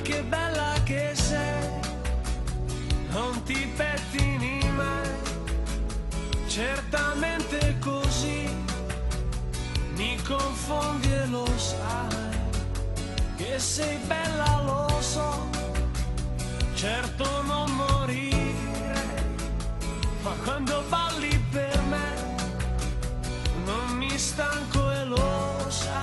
che bella che sei, non ti pettini mai, certamente così mi confondi e lo sai, che sei bella lo so, certo non morire, ma quando balli per me non mi stanco e lo sai.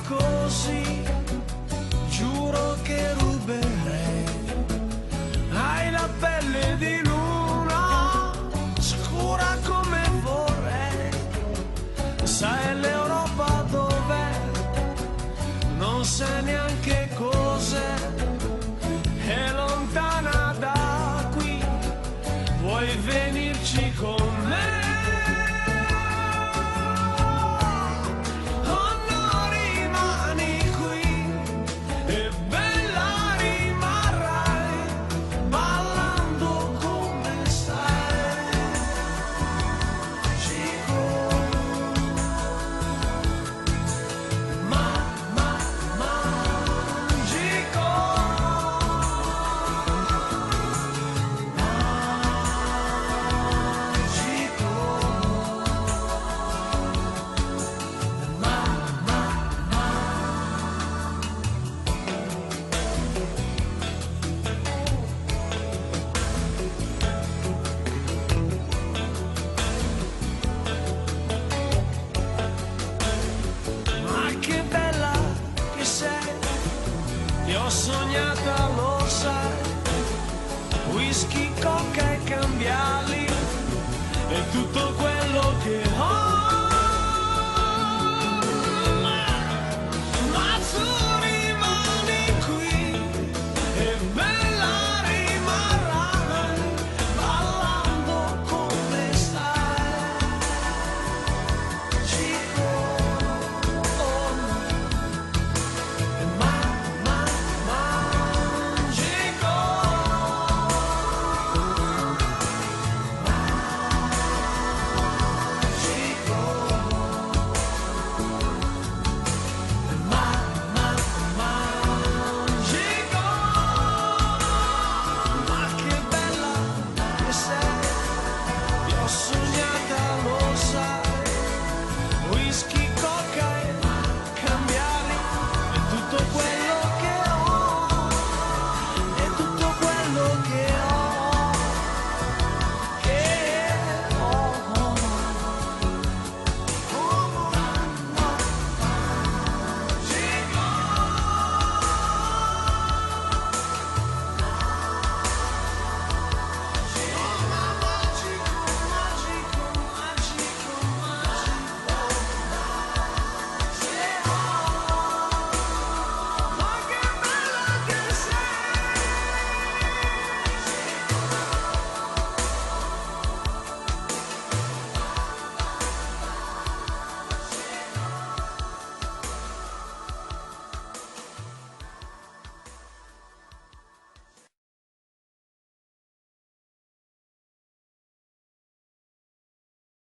Così giuro che ruberei, hai la pelle di luna scura come vorrei, sai l'Europa dov'è, non sai neanche cos'è, è lontana da qui, vuoi venirci con me? Ho sognata, lo sai, whisky, coca e cambiali, e tutto quello che ho.